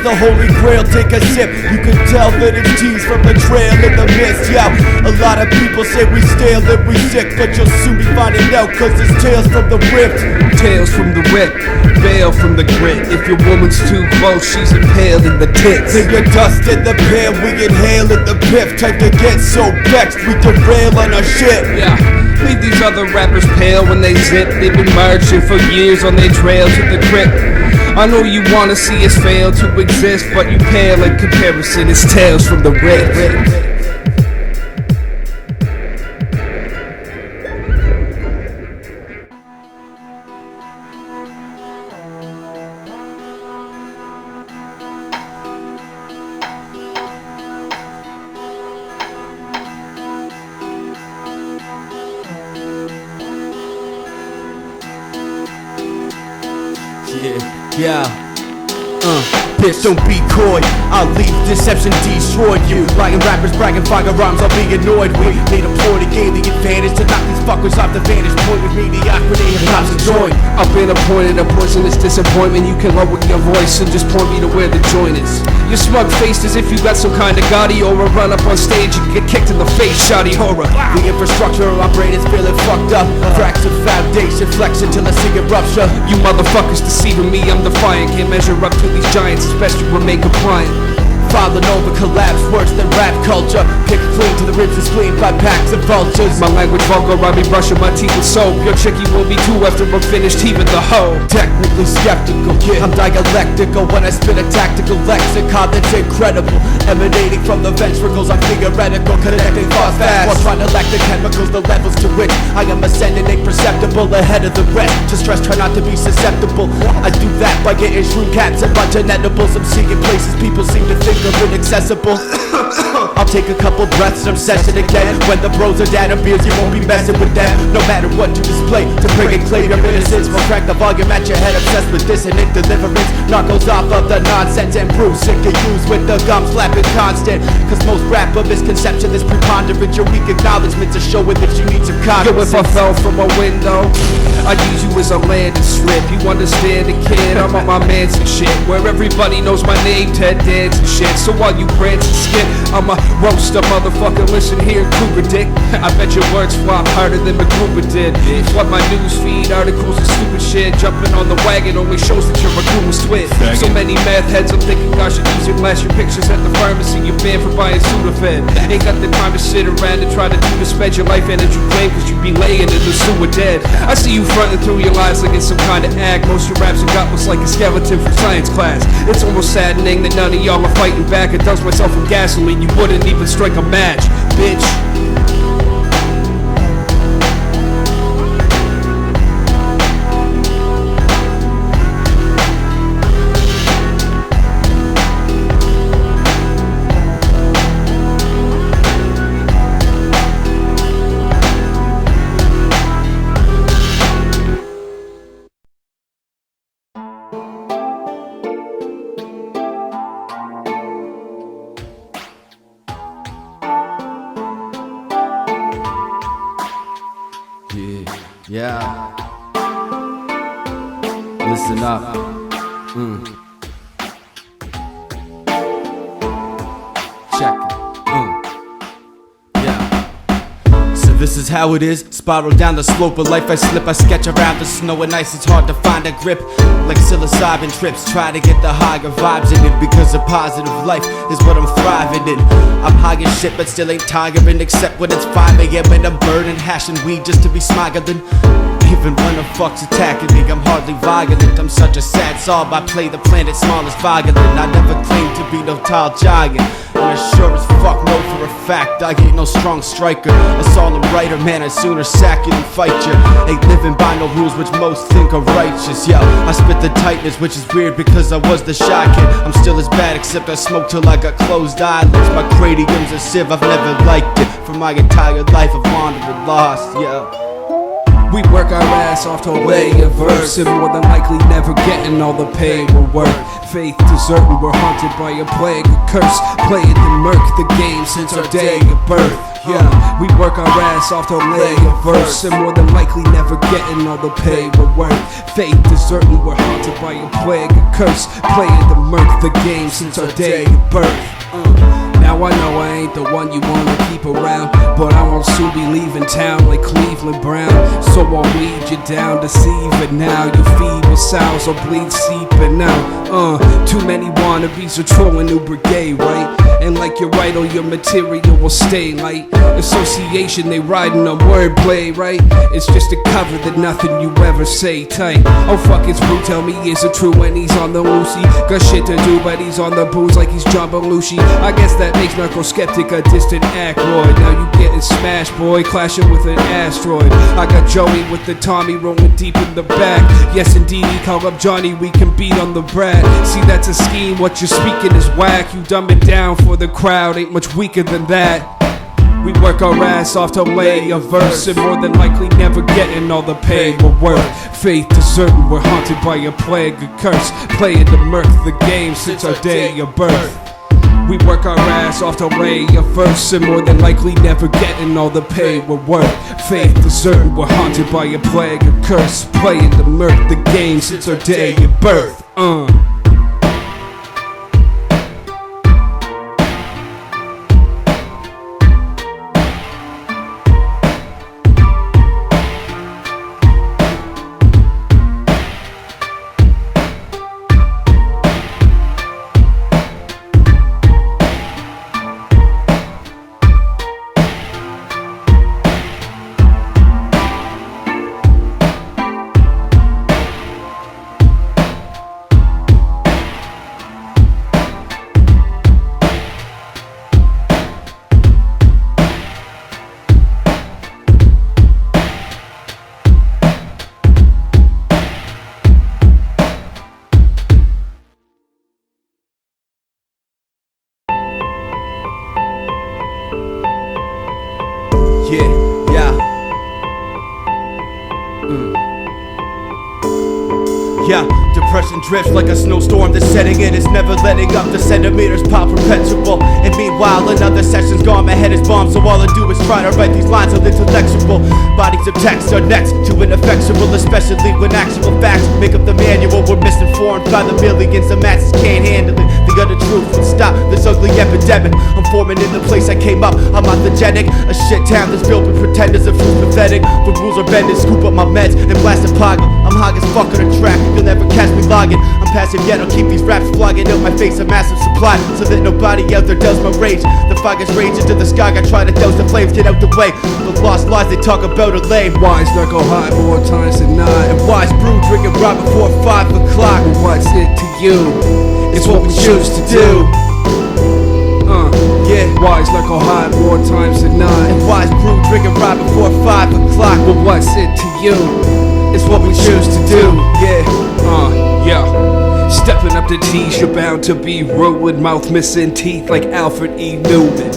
the holy grail, take a sip. You can tell that it's teased from the trail in the mist, yeah. A lot of people say we stale and we sick, but you'll soon be finding out, cause it's tales from the whip. Tales from the whip, veil from the grit. If your woman's too close, she's impaled in the tits. Then you're dust in the pan, we inhale in the piff. Type to get so vexed, we derail on our shit. Yeah, leave these other rappers pale when they zip. They've been marching for years on their trail to the crypt. I know you wanna see us fail to exist, but you pale in comparison. It's tales from the whip. Yeah. Bitch, don't be coy. I'll leave deception destroy you. Lying rappers bragging fire rhymes, I'll be annoyed. We need a employ to gain the advantage to knock these fuckers off the vantage point with mediocrity and cops to join. I've been appointed a poisonous disappointment. You can lower your voice and just point me to where the joint is. You're smug faced as if you got some kind of gaudy aura. Run up on stage and get kicked in the face, shoddy horror. The infrastructure of our brain is feeling fucked up. Cracks of foundation flex until I see it rupture. You motherfuckers deceiving me, I'm defiant. Can't measure up to these giants, it's best you remain compliant. Falling over, collapse worse than rap culture. Pick clean to the ribs and spleen by packs of vultures. My language vulgar, I be brushing my teeth with soap. Your chickie will be too after I'm finished heaving the hoe. Technically skeptical, I'm dialectical when I spit a tactical lexicon that's incredible. Emanating from the ventricles, I'm theoretical, connecting fast while trying to lack the chemicals, the levels to which I am ascending imperceptible ahead of the rest. To stress, try not to be susceptible. I do that by getting shroom caps and bunch of edibles. I'm seeing places people seem to think are inaccessible. I'll take a couple breaths and I'm session again. When the bros are down and beers, you won't be messing with them. No matter what you display to bring and claim your innocence. We'll crack the volume at your head, obsessed with dissonant deliverance. Narcos off of the nonsense and brew sick and used with the gum slapping constant. Cause most rap of misconception is preponderant. Your weak acknowledgement to show it that you need some confidence. Yo, if I fell from a window, I'd use you as a landing strip. You understand the kid, I'm on my Manson shit, where everybody knows my name, Ted Dance and shit. So while you prance and skip, I'ma roast a motherfucker. Listen here, Cougar Dick, I bet your words flop harder than MacGruber did. Flood my newsfeed, articles and stupid shit. Jumping on the wagon only shows that you're a Goomba's twin. So many meth heads, I'm thinking I should use it. Last your pictures at the pharmacy, you're banned for buying Sudafed. Ain't got the time to sit around and try to do to spend your life energy claim, cause you be laying in the sewer dead. I see you fronting through your lies like it's some kind of act. Most your raps are got looks like a skeleton from science class. It's almost saddening that none of y'all are fighting back. It does myself with gasoline, you wouldn't even strike a match, bitch. Yeah. Listen up. Check it. Yeah. So this is how it is. Spiral down the slope of life. I slip, I sketch around the snow and ice. It's hard to find a grip. Like psilocybin trips. Try to get the higher vibes in it, because a positive life is what I'm thriving in. I'm high as shit, but still ain't tiring, except when it's 5 a.m. and I'm burning, hashing weed just to be smuggling. Even when the fuck's attacking me, I'm hardly violent. I'm such a sad sob, I play the planet's smallest violin. I never claimed to be no tall giant, and I sure as fuck know for a fact I ain't no strong striker. A solemn writer, man, I'd sooner sack you than fight you. Ain't living by no rules which most think are righteous. Yo, I spit the tightness, which is weird because I was the shy kid. I'm still as bad, except I smoke till I got closed eyelids. My cranium's a sieve, I've never liked it. For my entire life I've wandered and lost, yo. We work our ass off to lay a verse, and more than likely never getting all the pay we're worth. Faith deserting, we're haunted by a plague, a curse, playing the murk, the game since our day of birth. Yeah, we work our ass off to lay a verse, and more than likely never getting all the pay we're worth. Faith deserting, we're haunted by a plague, a curse, playing the murk, the game since our day of birth. Now I know I ain't the one you wanna keep around, but I won't soon be leaving town like Cleveland Brown. So I'll weed you down, deceiving now. You feeble sounds will bleed seeping out. Too many wannabes are trolling new brigade, right? And like you're right, all your material will stay light. Association, they riding on wordplay, right? It's just a cover that nothing you ever say tight. Oh fuck, it's Blue, tell me is it true when he's on the loosey? Got shit to do, but he's on the booze like he's John Belushi. I guess that makes Narcoskeptic a distant Ackroyd. Now you getting smashed, boy, clashing with an asteroid. I got Joey with the Tommy rolling deep in the back. Yes indeed, he call up Johnny, we can beat on the brat. See, that's a scheme, what you're speaking is whack. You dumb it down for the crowd, ain't much weaker than that. We work our ass off to lay a verse, and more than likely never getting all the pay we're worth. Faith deserting, we're haunted by a plague, a curse, playing the murk, the game since our day of birth. We work our ass off to lay a verse, and more than likely never getting all the pay we're worth. Faith deserting, we're haunted by a plague, a curse, playing the murk, the game since our day of birth. Yeah, depression drifts like a snowstorm that's setting in. It's never letting up, the centimeters pop perpetual. And meanwhile another session's gone, my head is bombed. So all I do is try to write these lines so intellectual. Bodies of text are next to ineffectual, especially when actual facts make up the manual. We're misinformed by the millions, the masses can't handle it. The other truth would stop this ugly epidemic. I'm forming in the place I came up, I'm authentic. A shit town that's filled with pretenders and fruits pathetic. The rules are bending, scoop up my meds and blast a poggle. I'm hog as fuck on the track, you'll never catch me logging. I'm passive yet, I'll keep these raps flogging out my face a massive supply, so that nobody out there does my rage. The fog is raging to the sky, I try to douse the flames, get out the way. The lost lies they talk about are lame. Wise knuckle high more times than not, and wise brew drinking right before 5 o'clock. But what's it to you? It's what we choose to do. Yeah. Wise knuckle high more times than not, and wise brew drinking right before 5 o'clock. But what's it to you? It's what we choose to do. Yeah. Stepping up to tease, you're bound to be ruined. Mouth missing teeth like Alfred E. Newman.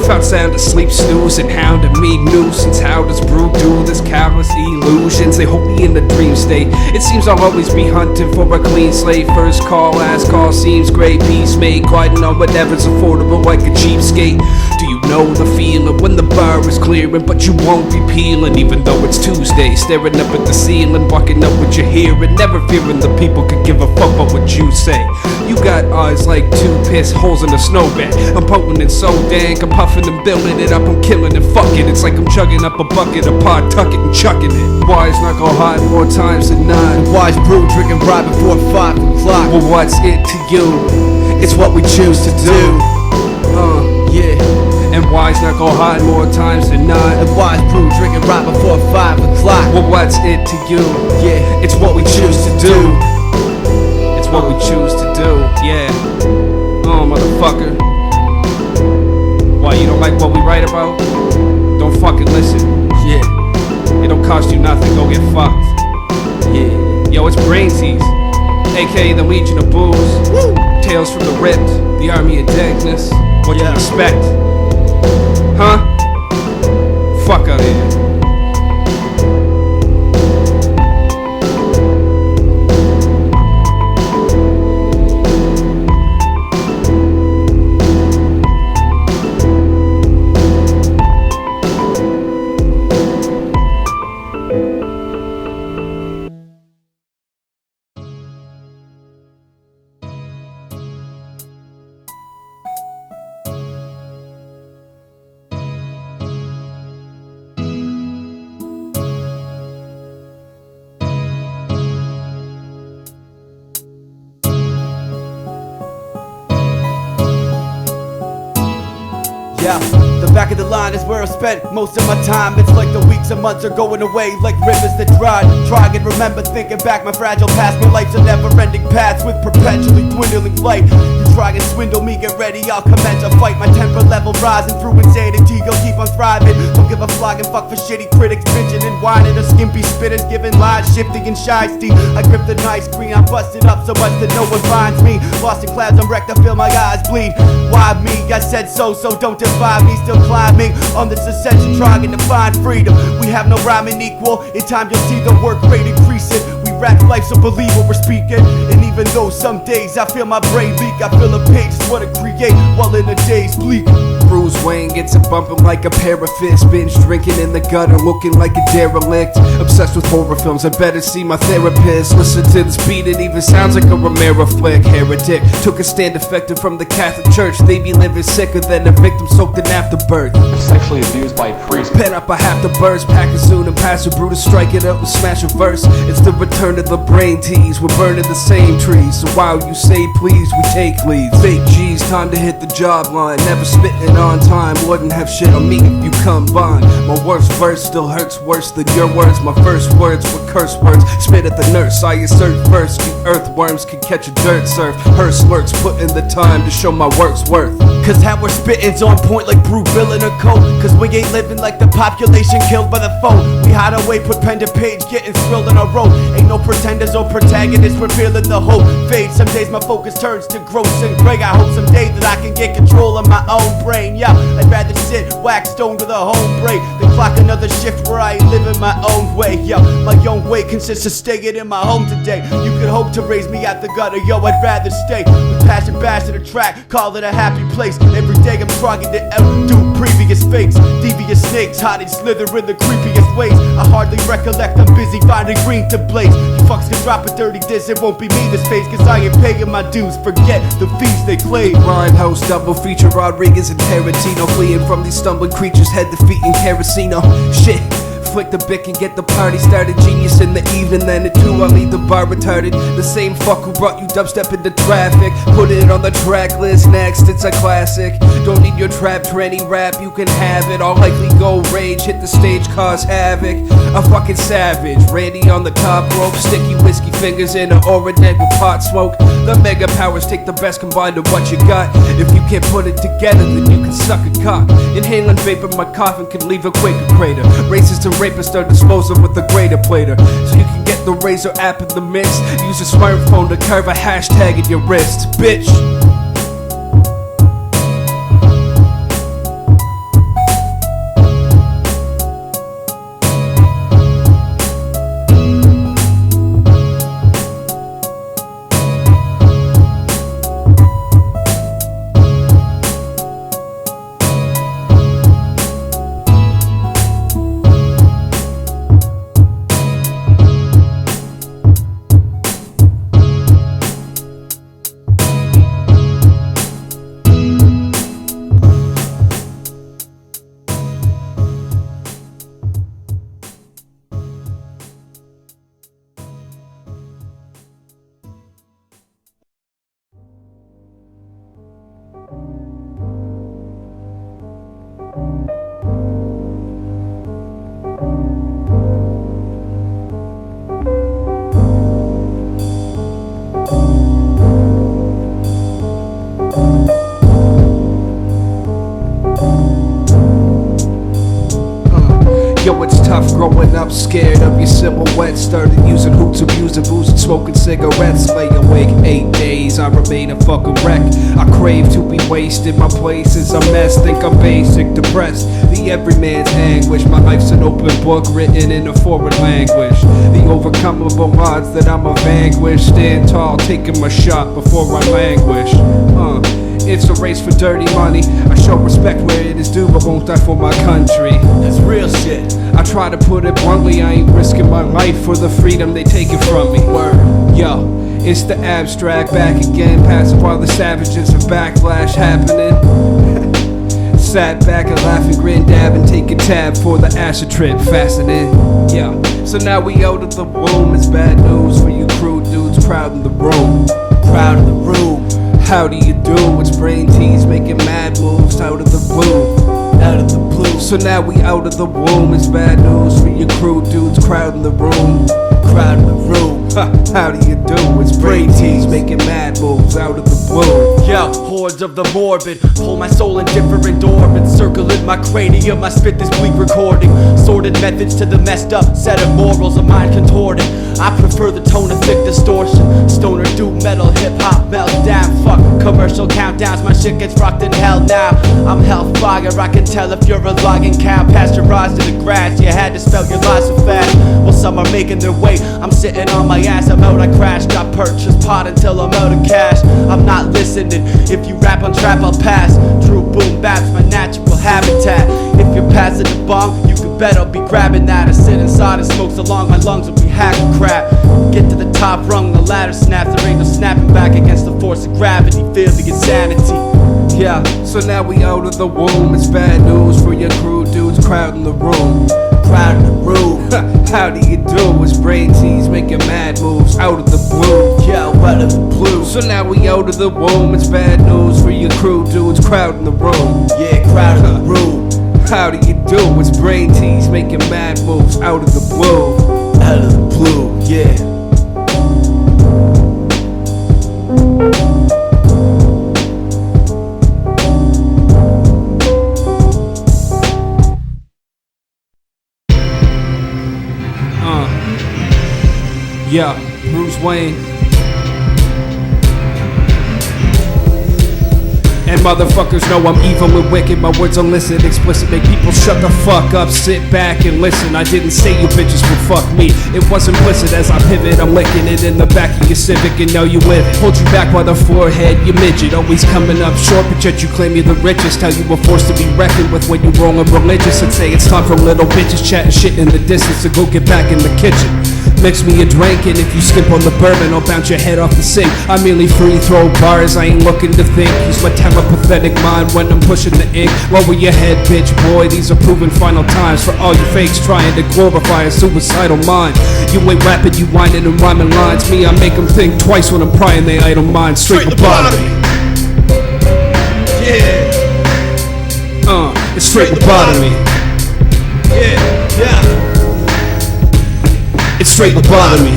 Found sound asleep, snoozing, hounding me nuisance. How does brew do this? Callous illusions, they hold me in the dream state. It seems I'll always be hunting for a clean slate. First call, last call, seems great. Peace made, gliding on whatever's affordable like a cheapskate. Do you know the feeling when the bar is clearing, but you won't be peeling? Even though it's Tuesday, staring up at the ceiling, walking up what you're hearing, never fearing the people could give a fuck about what you say. You got eyes like two piss holes in a snowbank. I'm potent and so dank, I'm puffing and building it up, I'm killing and fucking. It's like I'm chugging up a bucket of pot, tuck it and chucking it. Wise knuckle high more times than not, and wise brew drinking right before 5 o'clock. Well, what's it to you? It's what we choose to do. Yeah. And wise knuckle high more times than not, and wise brew drinking right before 5 o'clock. Well, what's it to you? Yeah. It's what we choose to do. It's what we choose to do. Yeah. Motherfucker. Why, you don't like what we write about? Don't fucking listen. Yeah. It don't cost you nothing, go get fucked. Yeah. Yo, it's Braintease, aka the Legion of Booze. Woo. Tales from the Ripped, the Army of Dankness. What you expect? Huh? Fuck out of here. Yeah, the back of the line is where I spent most of my time. It's like the weeks and months are going away like rivers that dry. Try and remember thinking back my fragile past. My life's a never-ending path with perpetually dwindling light. You try and swindle me, get ready, I'll commence a fight. My temper level rising through insanity, you'll keep on thriving. Don't give a flying fuck for shitty critics, bitching and whining, or skimpy spitters giving lies, shifting and shiesty. I grip the nice green, I'm busted up so much that no one finds me. Lost in clouds, I'm wrecked, I feel my eyes bleed. Why me? I said so don't defy me. Still climbing on this ascension, trying to find freedom. We have no rhyme and equal. In time you'll see the work rate increasing. We rap life, so believe what we're speaking. And even though some days I feel my brain leak, I feel a page just wanna create while in a day's bleak. Brewswayne gets it bumping like a pair of fists. Binge drinking in the gutter, looking like a derelict. Obsessed with horror films, I better see my therapist. Listen to this beat, it even sounds like a Romero flick. Heretic, took a stand defected from the Catholic Church. They be living sicker than a victim soaked in afterbirth. Sexually abused by priests. Pen up a half the birds, pack a soon and pass a brew to strike it up and smash a verse. It's the return of the Braintease, we're burning the same trees. So while you say please, we take leads. Fake G's, time to hit the job line. Never spitting on time, wouldn't have shit on me if you combine. My worst verse still hurts worse than your words. My first words were curse words, spit at the nurse. I assert first, you earthworms can catch a dirt surf. Hearse lurks, put in the time to show my work's worth. Cause how we're spitting's on point like Brew Bill in a coat. Cause we ain't living like the population killed by the foe. We hide away, put pen to page, getting thrilled in a row. Ain't no pretenders or protagonists, revealing the hope. Fade, some days my focus turns to gross and gray. I hope someday that I can get control of my own brain. Yeah, I'd rather sit wax stoned with a home break than clock another shift where I ain't living my own way. Yeah, my own way consists of staying in my home today. You could hope to raise me out the gutter, yo, I'd rather stay with passion, bash to the track, call it a happy place. Every day I'm trying to outdo previous fakes. Devious snakes hiding, slither in the creepiest ways. I hardly recollect, I'm busy finding green to blaze. You fucks can drop a dirty diss, it won't be me this phase. Cause I ain't paying my dues, forget the fees they claim. Rhymehouse double feature, Rodriguez and Tarantino. Fleeing from these stumbling creatures, head defeating Kerosino. Shit, flick the bick and get the party started. Genius in the evening, then at 2 I'll leave the bar retarded. The same fuck who brought you dubstep into traffic, put it on the track list next, it's a classic. Don't need your trap, tranny rap, you can have it. I'll likely go rage, hit the stage, cause havoc. A fucking savage, Randy on the top rope, sticky whiskey fingers in an Oregon with pot smoke. The mega powers take the best combined of what you got. If you can't put it together, then you can suck a cock. Inhaling vapor, my coffin can leave a Quaker crater. Racist and rapists are disposal with a greater plater. So you can get the Razor app in the mix. Use a smartphone to carve a hashtag in your wrist, bitch. Yo, it's tough growing up, scared of your silhouette. Started using hoots, abusing booze and smoking cigarettes. Lay awake 8 days, I remain a fucking wreck. I crave to be wasted, my place is a mess. Think I'm basic, depressed, the everyman's anguish. My life's an open book written in a foreign language. The overcomable odds that I'm a vanquish. Stand tall, taking my shot before I languish. It's a race for dirty money. I show respect where it is due, but won't die for my country. That's real shit. I try to put it bluntly, I ain't risking my life for the freedom they taking from me. Word. Yo, it's the abstract, back again, passive while the savages of backlash happening. Sat back and laughing, grin, dab, and take a tab for the acid trip, fastening. Yeah, so now we out of the womb. It's bad news for you crude dudes proud in the room. Proud of the room. How do you do? It's Braintease making mad moves out of the blue. So now we out of the womb. It's bad news for your crew, dudes crowding the room. Crowd in the room. How do you do? It's Braintease making mad moves out of the blue. Yo, hordes of the morbid hold my soul in different orbits, circling my cranium. I spit this bleak recording, sorted methods to the messed up set of morals of mind contorted. I prefer the tone of thick distortion, stoner doom metal, hip-hop meltdown. Fuck commercial countdowns, my shit gets rocked in hell now. I'm hellfire, I can tell if you're a logging cow. Pasteurized in the grass, you had to spell your lies so fast. While some are making their way, I'm sitting on my ass. I'm out, I crashed, I purchased pot until I'm out of cash. I'm not listening, if you rap on trap I'll pass. True boom bap's my natural habitat. If you're passing the bomb, you can bet I'll be grabbing that. I sit inside and smoke so long my lungs will be hacking crap. Get to the top rung, the ladder snaps. There ain't no snapping back against the force of gravity. Feel the insanity, yeah. So now we out of the womb. It's bad news for your crew, dudes crowding the room. Crowd in the room. How do you do? It's Braintease making mad moves out of the blue. Yo, out of the blue. So now we out of the womb. It's bad news for your crew, dudes crowding the room. Yeah, crowd in the room. How do you do? It's Braintease making mad moves out of the blue. Out of the blue, yeah. Yeah, Brewswayne. And motherfuckers know I'm evil and wicked. My words are illicit, explicit, make people shut the fuck up. Sit back and listen. I didn't say you bitches would fuck me. It was implicit as I pivot. I'm licking it in the back of your Civic and now you with it. Hold you back by the forehead, you midget. Always coming up short, but yet you claim you're the richest. How you were forced to be reckoned with when you're wrong and religious. And say it's time for little bitches chatting shit in the distance to go get back in the kitchen. Mix me a drink, and if you skimp on the bourbon, I'll bounce your head off the sink. I merely free throw bars, I ain't looking to think. Use my pathetic mind when I'm pushing the ink. Lower your head, bitch boy, these are proven final times for all you fakes trying to glorify a suicidal mind. You ain't rapping, you whining and rhyming lines. Me, I make them think twice when I'm prying they idle minds. Straight lobotomy. Yeah. It's straight lobotomy. Yeah, yeah. It's straight lobotomy.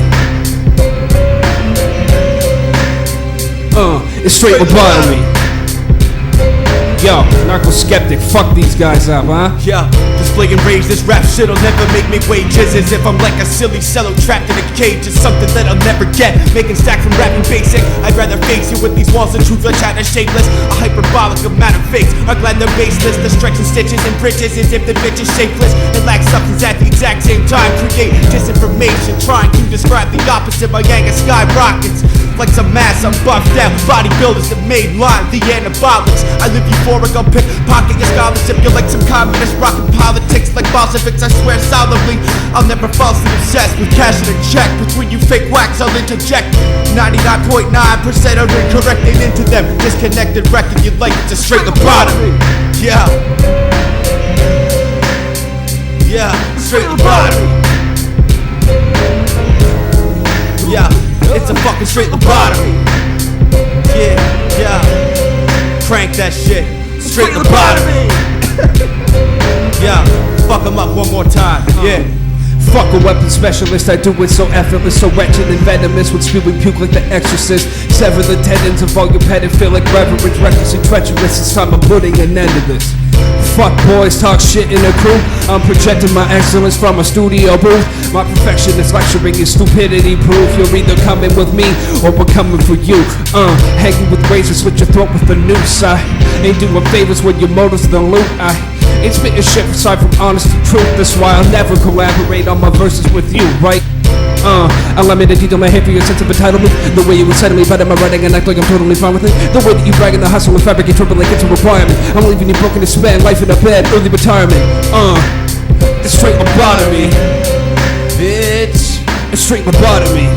It's straight lobotomy. Yo, Narcoskeptic, fuck these guys up, huh? Yeah, displaying rage, this rap shit'll never make me wages. As if I'm like a silly cello trapped in a cage. It's something that I'll never get. Making stacks from rapping basic. I'd rather face you with these walls of truth like China shapeless. A hyperbolic amount of fakes are glad they're baseless. The stretching stitches and bridges as if the bitch is shapeless. It lacks substance at the exact same time. Create disinformation, trying to describe the opposite. My gang of skyrockets. Like some mass, I'm buffed out. Bodybuilders that made line, the anabolics. I live euphoric, I'll pickpocket your scholarship. You're like some communist rockin' politics like Bolsheviks, I swear solemnly. I'll never falsely obsessed with cashing a check. Between you fake whacks, I'll interject. 99.9% are incorrect, ain't into them. Disconnected record, you like it's a straight lobotomy. Yeah. Yeah, straight lobotomy. Yeah. It's a fucking straight lobotomy. Yeah, yeah. Crank that shit. Straight lobotomy. Yeah, fuck 'em up one more time. Yeah. Fuck a weapon specialist, I do it so effortless, so wretched and venomous, with spewing puke like the exorcist. Sever the tendons of all your pedophilic reverence, reckless and treacherous. It's time I'm putting an end to this. Fuck boys, talk shit in a crew. I'm projecting my excellence from a studio booth. My perfection is lecturing your stupidity proof. You're either coming with me or we're coming for you. Hanging with razors, slit your throat with the noose. I ain't doing favors when your motives the loot. I ain't spitting shit aside from honesty, truth. That's why I'll never collaborate on my verses with you, right? Allow me to detail my hate for your sense of entitlement. The way you incite me, but am I writing and act like I'm totally fine with it? The way that you brag in the hustle and fabricate trouble like it's a requirement. I'm leaving you broken to spend life in a bed, early retirement. It's straight lobotomy, bitch. It's straight lobotomy.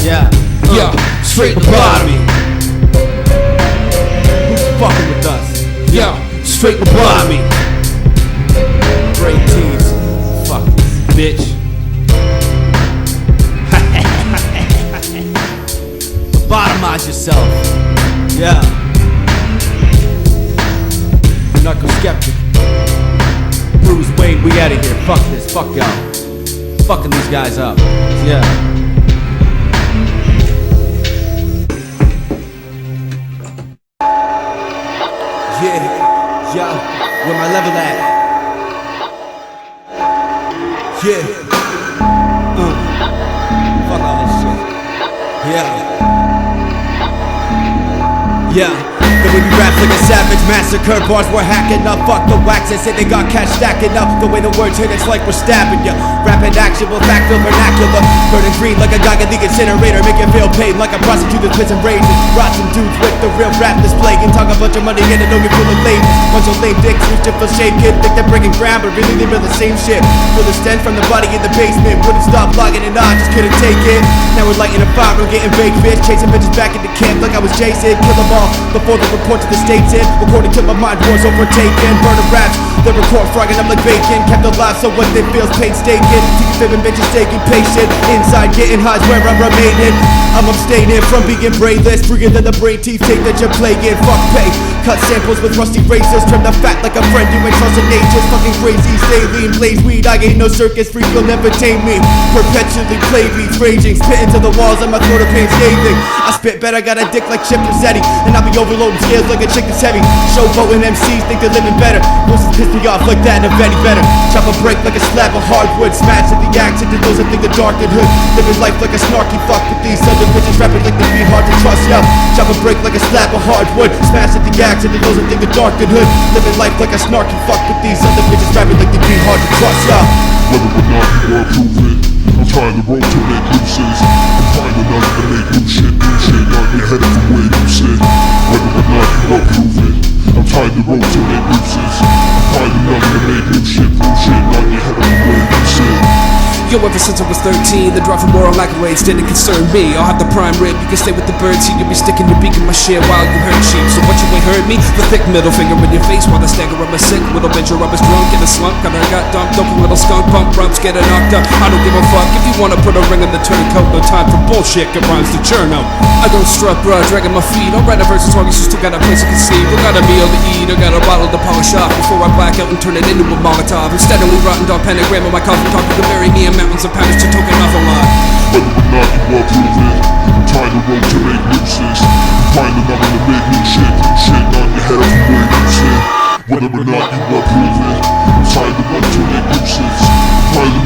Yeah. Yeah, straight lobotomy. Who's fucking with us? Yeah, straight lobotomy. Braintease. Fuck this Bitch. Lobotomize yourself. Yeah. Narcoskeptic Brewswayne, we outta here. Fuck this, fuck y'all. Fucking these guys up. Yeah. Yeah, yo, where my level at? Yeah. Fuck all this shit. Yeah. The way we rap like a savage massacre. Bars we're hacking up. Fuck the wax. They say they got cash stacking up. The way the words hit, it's like we're stabbing ya. Rapid actual fact filled vernacular. Burning green like a dog at the incinerator. Make you feel pain like a prostitute that's pissing raisins. Rotten dudes with the real rap display. And talk a bunch of money and it don't get full of lame. Bunch of lame dicks who just feel shaken. Think they're breaking ground, but really they feel the same shit. Feel the stench from the body in the basement. Wouldn't stop logging and I just couldn't take it. Now we're lighting a fire, we're getting baked fish. Chasing bitches back into camp like I was Jason. Kill them all before the report to the states in. According to my mind, wars overtaken. Burning raps, they record frogging up like bacon. Kept alive, so what they feel's painstaking. Keep fibbing bitches taking patient. Inside getting high is where I'm remaining. I'm abstaining from being brainless. Freer than the Braintease tape that you're playing. Fuck pay, cut samples with rusty razors. Trim the fat like a friend, you ain't trusting nature's fucking crazy. Stay lean, blaze weed, I ain't no circus freak, you'll never tame me. Perpetually play beats, raging, spitting to the walls and my throat of pain scathing. I spit better, got a dick like Chip Rossetti, and I'll be overloading scales like a chick that's heavy. Showboating MCs think they're living better. Most piss me off like that and I'm very better. Chop a break like a slab of hardwood. Smash at the accent to those that think the dark and hood. Living life like a snarky fuck with these other bitches rapping like they be hard to trust, yo. Chop a break like a slab of hardwood. Smash at the accent to those that think the dark and hood. Living life like a snarky fuck with these other bitches rapping like they be hard to trust, yo. Whether or not you are proven, I'm trying to roll to make nooses. I'm finding out to make new shit on your head from where you sit. Whether or not you are proven, I'm trying to roll to make nooses. I'm finding out to make new shit on your head from where you sit. Yo, ever since I was 13, the drive for moral accolades didn't concern me. I'll have the prime rib, you can stay with the birds here. You'll be sticking your beak in my shit while you hurt sheep. So what, you ain't heard me? The thick middle finger in your face while I stagger up my sick. Little bitch, your rubber's drunk in a slump. Kinda got dumped, dope a little skunk bump rumps, get it knocked up. I don't give a fuck if you wanna put a ring in the turncoat. No time for bullshit, get rhymes to churn out. I don't strut, bruh, dragging my feet. I'll write a verse as long as you still got a place you can sleep. I got a meal to eat, I got a bottle to polish off before I black out and turn it into a Molotov. Instead of rotten dog pentagram on my coffin top, you can bury me in mountains of poundage to token off a lot. Whether or not you are proven, I'm trying to roll to make nooses. I'm finding out to make new shit on your head from where you sit. Whether or not you are proven, I'm trying to roll to make nooses. I'm finding